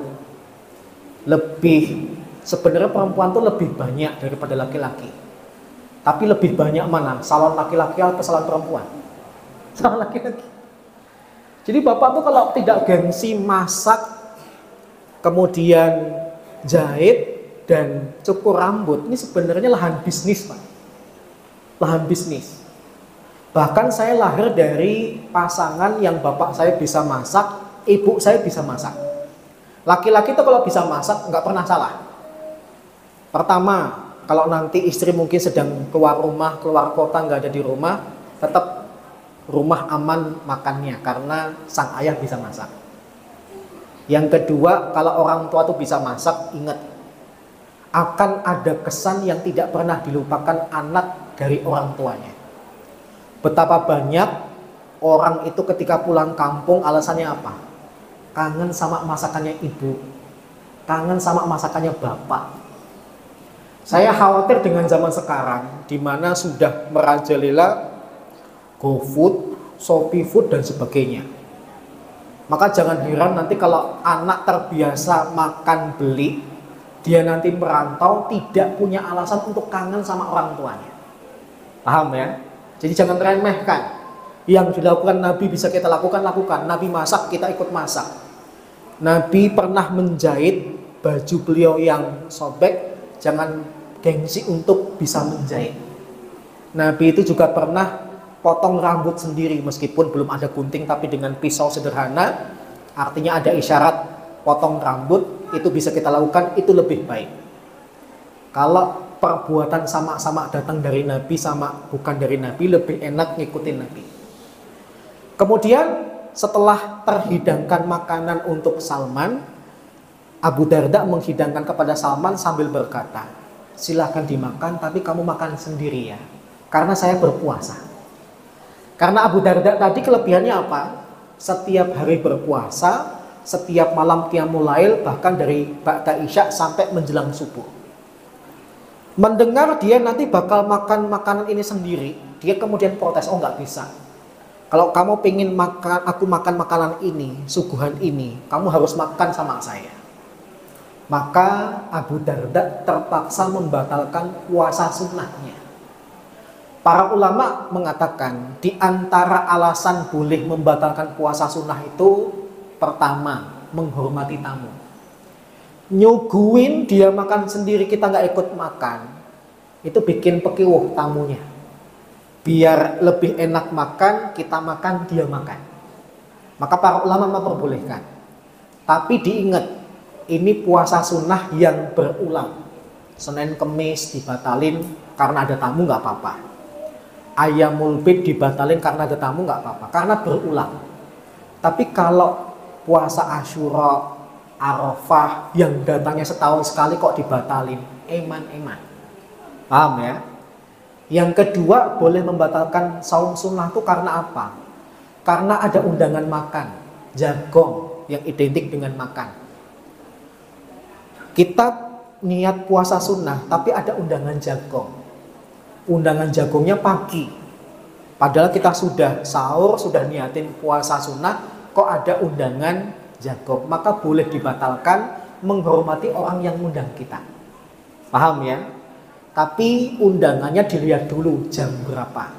Sebenarnya perempuan tuh lebih banyak daripada laki-laki. Tapi lebih banyak mana? Salon laki-laki atau salon perempuan? Salon laki-laki. Jadi bapak tuh kalau tidak gengsi masak, kemudian jahit dan cukur rambut, ini sebenarnya lahan bisnis, Pak. Lahan bisnis. Bahkan saya lahir dari pasangan yang bapak saya bisa masak, ibu saya bisa masak. Laki-laki itu kalau bisa masak nggak pernah salah. Pertama, kalau nanti istri mungkin sedang keluar rumah, keluar kota nggak ada di rumah, tetap rumah aman makannya karena sang ayah bisa masak. Yang kedua, kalau orang tua tuh bisa masak, ingat akan ada kesan yang tidak pernah dilupakan anak dari orang tuanya. Betapa banyak orang itu ketika pulang kampung alasannya apa? Kangen sama masakannya ibu, kangen sama masakannya bapak. Saya khawatir dengan zaman sekarang di mana sudah merajalela GoFood, ShopeeFood dan sebagainya. Maka jangan heran nanti kalau anak terbiasa makan beli, dia nanti merantau tidak punya alasan untuk kangen sama orang tuanya. Paham ya? Jadi jangan remehkan. Yang dilakukan Nabi bisa kita lakukan. Nabi masak, kita ikut masak. Nabi pernah menjahit baju beliau yang sobek, jangan gengsi untuk bisa menjahit. Nabi itu juga pernah potong rambut sendiri meskipun belum ada gunting, tapi dengan pisau sederhana, artinya ada isyarat potong rambut, itu bisa kita lakukan, itu lebih baik. Kalau perbuatan sama-sama datang dari Nabi sama bukan dari Nabi, lebih enak ngikutin Nabi. Kemudian setelah terhidangkan makanan untuk Salman, Abu Darda menghidangkan kepada Salman sambil berkata, silahkan dimakan tapi kamu makan sendiri ya, karena saya berpuasa. Karena Abu Darda tadi kelebihannya apa? Setiap hari berpuasa, setiap malam qiyamul lail, bahkan dari ba'da isya sampai menjelang subuh. Mendengar dia nanti bakal makan makanan ini sendiri, Dia kemudian protes, oh nggak bisa. Kalau kamu pengen makan, aku makan makanan ini, suguhan ini, kamu harus makan sama saya. Maka Abu Darda terpaksa membatalkan puasa sunnahnya. Para ulama mengatakan di antara alasan boleh membatalkan puasa sunnah itu, pertama, menghormati tamu. Nyuguin dia makan sendiri, kita nggak ikut makan, itu bikin pekiwuh tamunya. Biar lebih enak makan, kita makan, dia makan. Maka para ulama memperbolehkan. Tapi diingat, ini puasa sunnah yang berulang. Senin Kemis dibatalin karena ada tamu nggak apa-apa. Ayyamul Bid dibatalin karena ada tamu nggak apa-apa, karena berulang. Tapi kalau puasa Asyura, Arafah yang datangnya setahun sekali kok dibatalin, eman-eman. Paham ya? Yang kedua, boleh membatalkan saum sunnah itu karena apa? Karena ada undangan makan, jagong yang identik dengan makan. Kita niat puasa sunnah, tapi ada undangan jagong. Undangan jagongnya pagi. Padahal kita sudah sahur, sudah niatin puasa sunnah, kok ada undangan jagong. Maka boleh dibatalkan, menghormati orang yang undang kita. Paham ya? Tapi undangannya dilihat dulu jam berapa.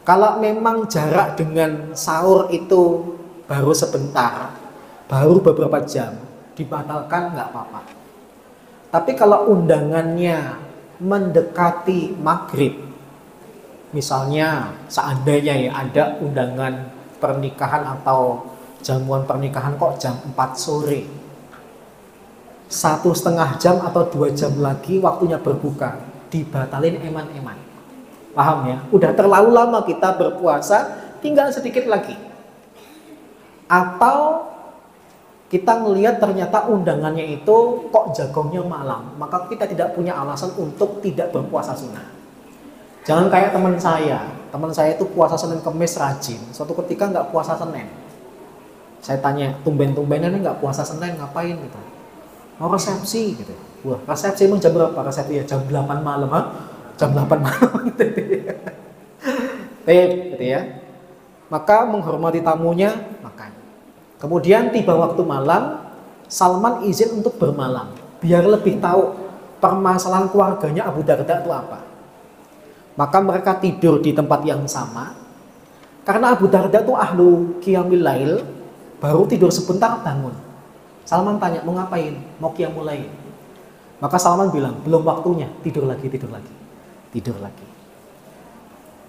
Kalau memang jarak dengan sahur itu baru sebentar, baru beberapa jam, dibatalkan nggak apa-apa. Tapi kalau undangannya mendekati maghrib, misalnya seandainya ya ada undangan pernikahan atau jamuan pernikahan kok jam 4 sore, 1,5 jam atau 2 jam lagi waktunya berbuka, dibatalin eman-eman. Paham ya? Udah terlalu lama kita berpuasa, tinggal sedikit lagi. Atau kita ngelihat ternyata undangannya itu kok jagongnya malam, maka kita tidak punya alasan untuk tidak berpuasa sunnah. Jangan kayak teman saya itu puasa Senin Kemis rajin, suatu ketika nggak puasa Senin. Saya tanya, tumben-tumbenan nggak puasa Senin, ngapain gitu? Mau resepsi gitu. Wah, resepsi emang jam berapa? Resepsi ya jam 8 malam, ha? Jam 8 malam gitu ya. Maka menghormati tamunya, makan. Kemudian tiba waktu malam, Salman izin untuk bermalam, biar lebih tahu permasalahan keluarganya Abu Darda itu apa. Maka mereka tidur di tempat yang sama. Karena Abu Darda itu ahlu qiyamil lail, baru tidur sebentar bangun. Salman tanya, mau ngapain? Mau qiyamul lail. Maka Salman bilang, belum waktunya, tidur lagi.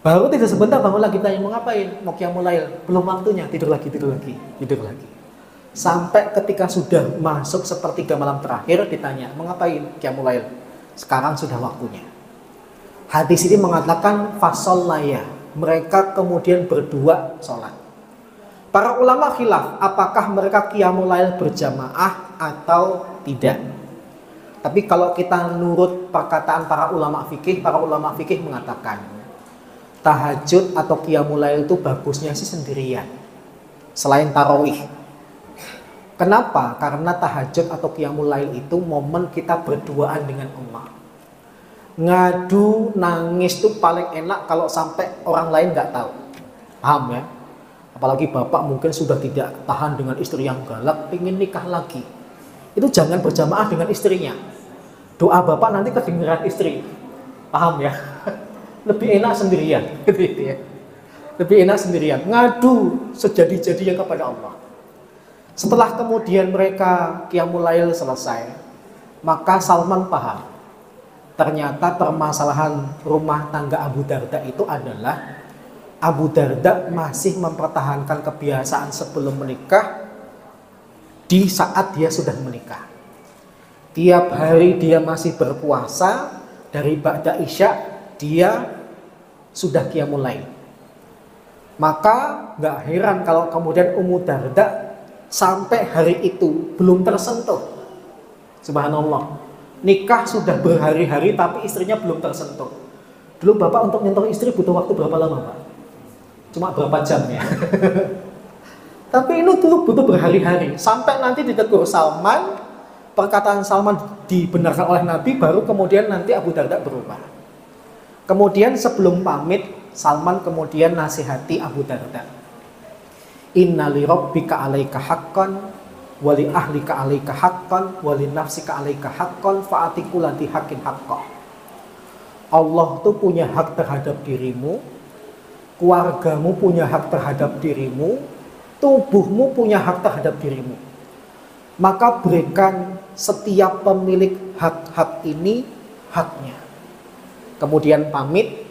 Baru tidur sebentar, bangun lagi, tanya, mau ngapain? Mau qiyamul lail. Belum waktunya, tidur lagi. Sampai ketika sudah masuk sepertiga malam terakhir, ditanya, mau ngapain? Qiyamul lail. Sekarang sudah waktunya. Hadis ini mengatakan fashollaya. Mereka kemudian berdua sholat. Para ulama khilaf, apakah mereka qiyamul lail berjamaah atau tidak. Tapi kalau kita nurut perkataan para ulama fikih mengatakan tahajud atau qiyamul lail itu bagusnya sih sendirian, selain tarawih. Kenapa? Karena tahajud atau qiyamul lail itu momen kita berduaan dengan Allah. Ngadu, nangis itu paling enak kalau sampai orang lain nggak tahu. Paham ya? Apalagi bapak mungkin sudah tidak tahan dengan istri yang galak, ingin nikah lagi. Itu jangan berjamaah dengan istrinya. Doa bapak nanti kedengeran istri. Paham ya? Lebih enak sendirian. Lebih enak sendirian. Ngadu sejadi-jadinya kepada Allah. Setelah kemudian mereka qiyamul lail selesai, maka Salman paham. Ternyata permasalahan rumah tangga Abu Darda itu adalah Abu Darda masih mempertahankan kebiasaan sebelum menikah di saat dia sudah menikah. Tiap hari dia masih berpuasa, dari ba'da isya dia sudah qiyamul lail. Maka gak heran kalau kemudian Ummu Darda sampai hari itu belum tersentuh. Subhanallah. Nikah sudah berhari-hari tapi istrinya belum tersentuh. Dulu bapak untuk nyentuh istri butuh waktu berapa lama, Pak? Cuma berapa jam ya. Tapi ini tuh butuh berhari-hari. Sampai nanti ditegur Salman, perkataan Salman dibenarkan oleh Nabi, baru kemudian nanti Abu Darda berubah. Kemudian sebelum pamit, Salman kemudian nasihati Abu Darda. Inna li rabbika 'alaika haqqan wa li ahlika 'alaika haqqan wa li nafsika 'alaika haqqan fa'ati kulli haqqin haqqan. Allah tuh punya hak terhadap dirimu, keluargamu punya hak terhadap dirimu, tubuhmu punya hak terhadap dirimu. Maka berikan setiap pemilik hak-hak ini haknya. Kemudian pamit.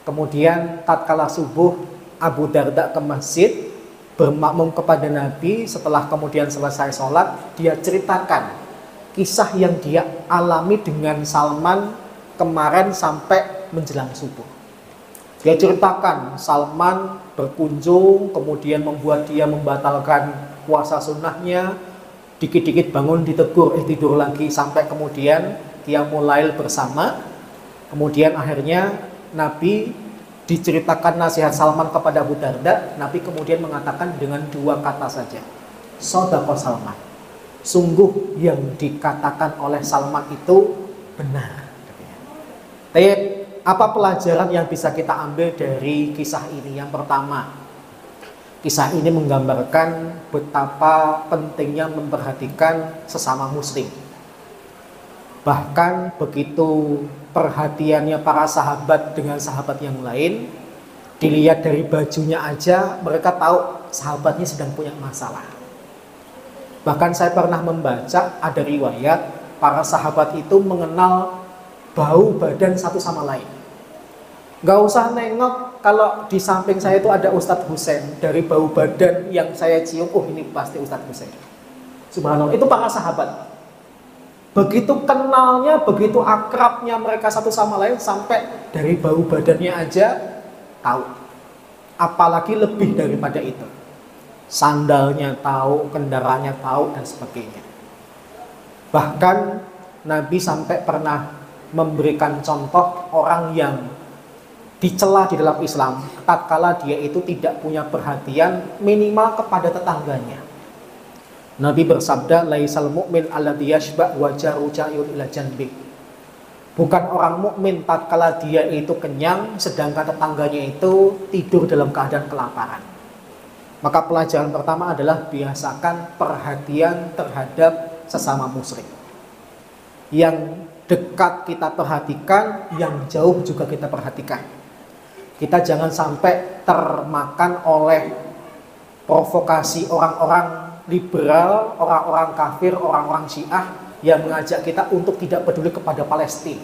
Kemudian tatkala subuh Abu Darda ke masjid bermakmum kepada Nabi. Setelah kemudian selesai sholat, dia ceritakan kisah yang dia alami dengan Salman kemarin sampai menjelang subuh. Dia ceritakan Salman berkunjung, kemudian membuat dia membatalkan puasa sunnahnya, dikit-dikit bangun ditegur, tidur lagi, sampai kemudian dia mulai bersama. Kemudian akhirnya Nabi diceritakan nasihat Salman kepada Abu Darda. Nabi kemudian mengatakan dengan 2 kata saja, Shadaqa Salman. Sungguh yang dikatakan oleh Salman itu benar. Tapi apa pelajaran yang bisa kita ambil dari kisah ini? Yang pertama, kisah ini menggambarkan betapa pentingnya memperhatikan sesama muslim. Bahkan begitu perhatiannya para sahabat dengan sahabat yang lain, dilihat dari bajunya aja mereka tahu sahabatnya sedang punya masalah. Bahkan saya pernah membaca ada riwayat para sahabat itu mengenal bau badan satu sama lain. Gak usah nengok kalau di samping saya itu ada Ustadz Husain, dari bau badan yang saya cium, oh ini pasti Ustadz Husain. Subhanallah, itu para sahabat. Begitu kenalnya, begitu akrabnya mereka satu sama lain, sampai dari bau badannya aja tahu. Apalagi lebih daripada itu, sandalnya tahu, kendaraannya tahu, dan sebagainya. Bahkan Nabi sampai pernah memberikan contoh orang yang dicela di dalam Islam tatkala dia itu tidak punya perhatian minimal kepada tetangganya. Nabi bersabda, laisal mu'min alladzi yashba' wa jaru ja'yun ila janbi. Bukan orang mukmin tatkala dia itu kenyang sedangkan tetangganya itu tidur dalam keadaan kelaparan. Maka pelajaran pertama adalah biasakan perhatian terhadap sesama muslim. Yang dekat kita perhatikan, yang jauh juga kita perhatikan. Kita jangan sampai termakan oleh provokasi orang-orang liberal, orang-orang kafir, orang-orang Syiah yang mengajak kita untuk tidak peduli kepada Palestina.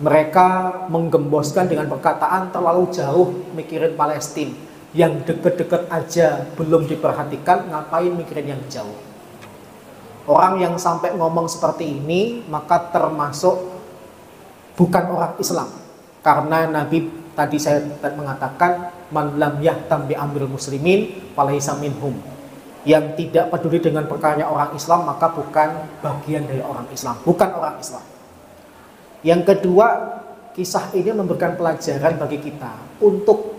Mereka menggemboskan dengan perkataan terlalu jauh mikirin Palestina. Yang deket-deket aja belum diperhatikan, ngapain mikirin yang jauh. Orang yang sampai ngomong seperti ini maka termasuk bukan orang Islam. Karena Nabi tadi saya mengatakan, man lam yahtam bi amril muslimin falaisa minhum. Yang tidak peduli dengan perkara orang Islam maka bukan bagian dari orang Islam, bukan orang Islam. Yang kedua, kisah ini memberikan pelajaran bagi kita untuk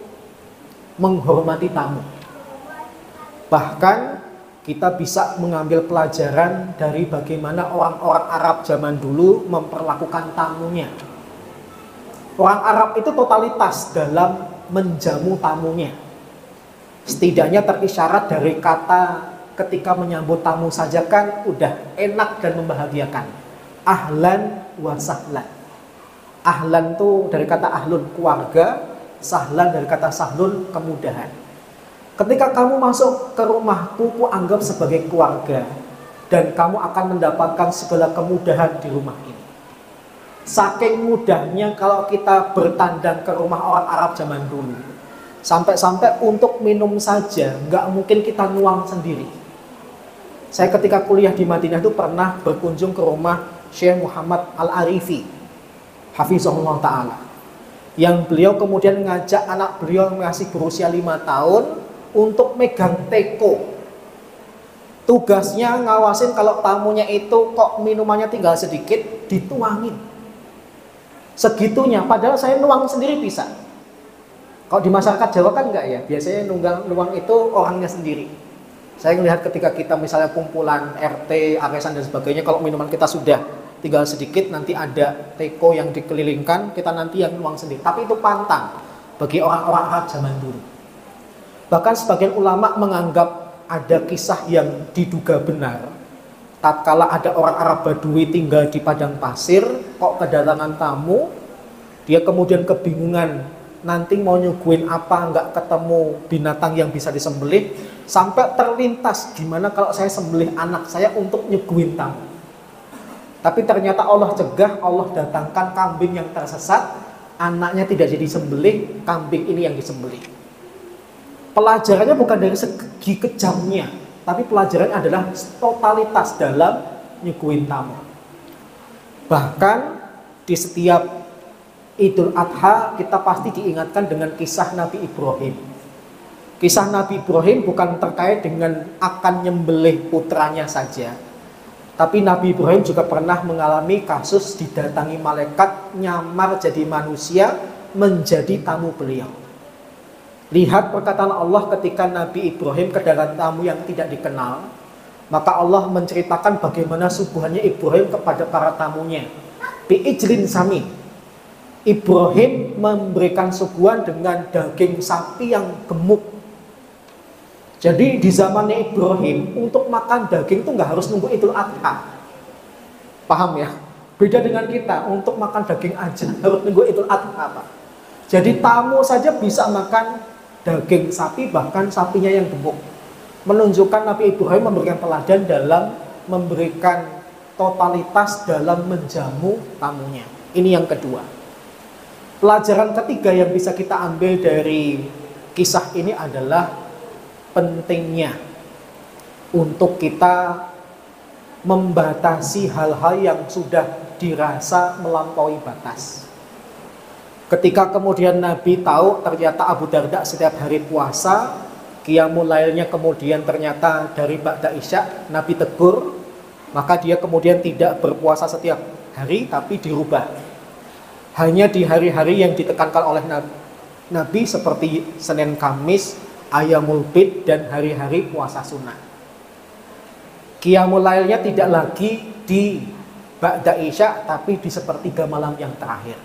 menghormati tamu. Bahkan kita bisa mengambil pelajaran dari bagaimana orang-orang Arab zaman dulu memperlakukan tamunya. Orang Arab itu totalitas dalam menjamu tamunya. Setidaknya terisyarat dari kata ketika menyambut tamu saja kan udah enak dan membahagiakan. Ahlan wa sahlan. Ahlan tuh dari kata ahlun keluarga, sahlan dari kata sahlun kemudahan. Ketika kamu masuk ke rumahku, ku anggap sebagai keluarga dan kamu akan mendapatkan segala kemudahan di rumah ini. Saking mudahnya kalau kita bertandang ke rumah orang Arab zaman dulu. Sampai-sampai untuk minum saja nggak mungkin kita nuang sendiri. Saya ketika kuliah di Madinah itu pernah berkunjung ke rumah Syekh Muhammad Al-Arifi hafizahullah ta'ala, yang beliau kemudian ngajak anak beliau yang masih berusia 5 tahun untuk megang teko. Tugasnya ngawasin kalau tamunya itu kok minumannya tinggal sedikit, dituangin segitunya, padahal saya nuang sendiri bisa. Kalau di masyarakat Jawa kan enggak ya, biasanya nuang itu orangnya sendiri. Saya melihat ketika kita misalnya kumpulan RT, arisan dan sebagainya, kalau minuman kita sudah tinggal sedikit, nanti ada teko yang dikelilingkan, kita nanti yang nuang sendiri. Tapi itu pantang bagi orang-orang Arab zaman dulu. Bahkan sebagian ulama menganggap ada kisah yang diduga benar. Tatkala ada orang Arab Badui tinggal di padang pasir, kok kedatangan tamu, dia kemudian kebingungan, nanti mau nyuguhin apa, nggak ketemu binatang yang bisa disembelih, sampai terlintas, gimana kalau saya sembelih anak saya untuk nyuguhin tamu. Tapi ternyata Allah cegah, Allah datangkan kambing yang tersesat, anaknya tidak jadi sembelih, kambing ini yang disembelih. Pelajarannya bukan dari segi kejamnya, tapi pelajarannya adalah totalitas dalam nyuguhin tamu. Bahkan di setiap Idul Adha kita pasti diingatkan dengan kisah Nabi Ibrahim. Kisah Nabi Ibrahim bukan terkait dengan akan nyembelih putranya saja, tapi Nabi Ibrahim juga pernah mengalami kasus didatangi malaikat nyamar jadi manusia menjadi tamu beliau. Lihat perkataan Allah ketika Nabi Ibrahim kedatangan tamu yang tidak dikenal, maka Allah menceritakan bagaimana suguhannya Ibrahim kepada para tamunya. Bi'ijlin sami. Ibrahim memberikan suguhan dengan daging sapi yang gemuk. Jadi di zamannya Ibrahim untuk makan daging itu nggak harus nunggu Idul Adha. Paham ya? Beda dengan kita, untuk makan daging aja harus nunggu Idul Adha, Pak. Jadi tamu saja bisa makan daging sapi, bahkan sapinya yang gemuk. Menunjukkan Nabi Ibrahim memberikan teladan dalam memberikan totalitas dalam menjamu tamunya. Ini yang kedua. Pelajaran ketiga yang bisa kita ambil dari kisah ini adalah pentingnya untuk kita membatasi hal-hal yang sudah dirasa melampaui batas. Ketika kemudian Nabi tahu ternyata Abu Darda setiap hari puasa, qiyamul lailnya kemudian ternyata dari ba'da isya, Nabi tegur, maka dia kemudian tidak berpuasa setiap hari tapi dirubah. Hanya di hari-hari yang ditekankan oleh Nabi seperti Senin Kamis, Ayyamul Bid, dan hari-hari puasa sunnah. Qiyamul lailnya tidak lagi di ba'da isya tapi di sepertiga malam yang terakhir.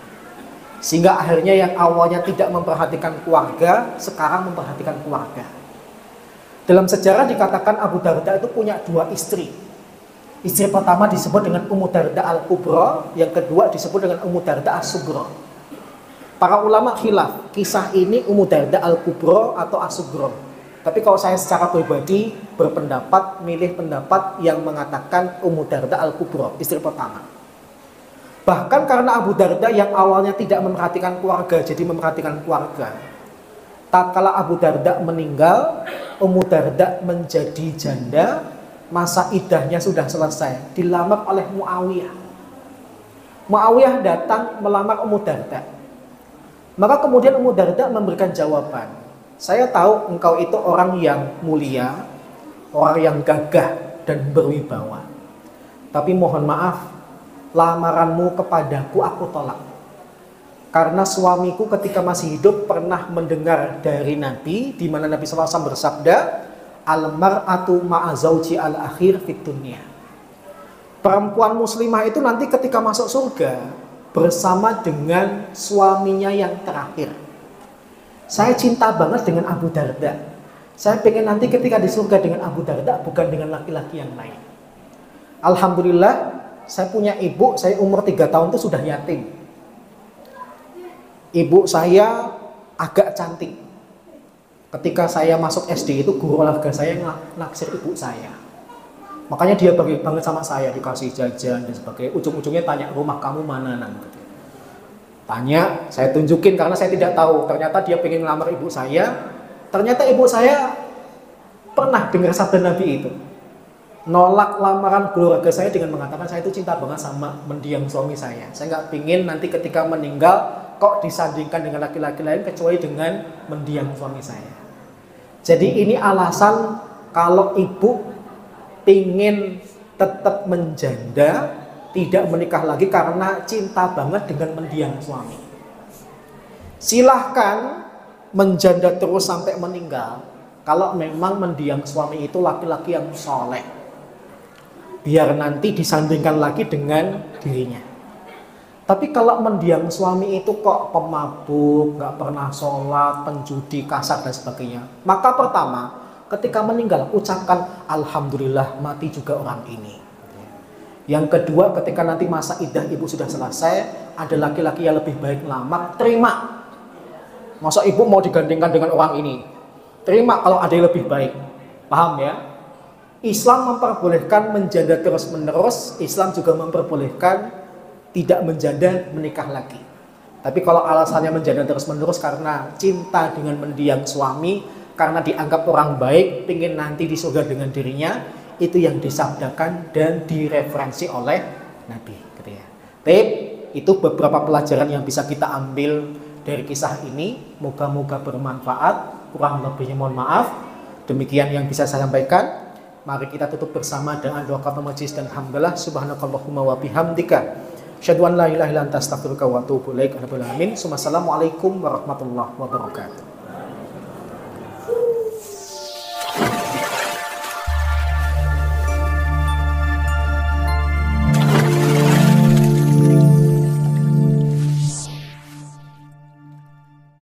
Sehingga akhirnya yang awalnya tidak memperhatikan keluarga, sekarang memperhatikan keluarga. Dalam sejarah dikatakan Abu Darda itu punya dua istri. Istri pertama disebut dengan Ummu Darda Al-Kubra, yang kedua disebut dengan Ummu Darda As-Sugra. Para ulama khilaf, kisah ini Ummu Darda Al-Kubra atau As-Sugra. Tapi kalau saya secara pribadi berpendapat, milih pendapat yang mengatakan Ummu Darda Al-Kubra, istri pertama. Bahkan karena Abu Darda yang awalnya tidak memperhatikan keluarga, jadi memperhatikan keluarga. Tatkala Abu Darda meninggal, Ummu Darda menjadi janda, masa iddahnya sudah selesai, dilamar oleh Muawiyah. Muawiyah datang melamar Ummu Darda. Maka kemudian Ummu Darda memberikan jawaban, saya tahu engkau itu orang yang mulia, orang yang gagah dan berwibawa. Tapi mohon maaf, lamaranmu kepadaku aku tolak. Karena suamiku ketika masih hidup pernah mendengar dari Nabi, di mana Nabi SAW bersabda, al-mar'atu ma'azauji al-akhir fit dunya. Perempuan muslimah itu nanti ketika masuk surga bersama dengan suaminya yang terakhir. Saya cinta banget dengan Abu Darda. Saya pengen nanti ketika di surga dengan Abu Darda, bukan dengan laki-laki yang lain. Alhamdulillah, saya punya ibu, saya umur 3 tahun itu sudah yatim. Ibu saya agak cantik. Ketika saya masuk SD itu guru olahraga saya naksir ibu saya. Makanya dia baik banget sama saya, dikasih jajan dan sebagainya. Ujung-ujungnya tanya, rumah kamu mana, Nang? Tanya, saya tunjukin karena saya tidak tahu. Ternyata dia pengen ngelamar ibu saya. Ternyata ibu saya pernah dengar sabda Nabi itu. Nolak lamaran keluarga saya dengan mengatakan saya itu cinta banget sama mendiang suami saya. Saya nggak pingin nanti ketika meninggal kok disandingkan dengan laki-laki lain kecuali dengan mendiang suami saya. Jadi ini alasan kalau ibu pingin tetap menjanda, tidak menikah lagi karena cinta banget dengan mendiang suami. Silahkan menjanda terus sampai meninggal kalau memang mendiang suami itu laki-laki yang soleh. Biar nanti disandingkan lagi dengan dirinya. Tapi kalau mendiang suami itu kok pemabuk, nggak pernah sholat, penjudi, kasar dan sebagainya, maka pertama ketika meninggal ucapkan alhamdulillah mati juga orang ini. Yang kedua, ketika nanti masa iddah ibu sudah selesai, ada laki-laki yang lebih baik ngelamar, terima. Masa ibu mau digandingkan dengan orang ini? Terima kalau ada yang lebih baik. Paham ya? Islam memperbolehkan menjanda terus-menerus, Islam juga memperbolehkan tidak menjanda menikah lagi. Tapi kalau alasannya menjanda terus-menerus karena cinta dengan mendiang suami, karena dianggap orang baik, ingin nanti di surga dengan dirinya, itu yang disabdakan dan direferensi oleh Nabi. Gitu ya. Tapi itu beberapa pelajaran yang bisa kita ambil dari kisah ini. Moga-moga bermanfaat. Kurang lebihnya mohon maaf. Demikian yang bisa saya sampaikan. Mari kita tutup bersama dengan doa kafaratul majlis dan hamdalah. Subhanakallahumma wa bihamdika. Asyhadu an la ilaha illa anta astaghfiruka wa atubu ilaik. Assalamualaikum warahmatullahi wabarakatuh.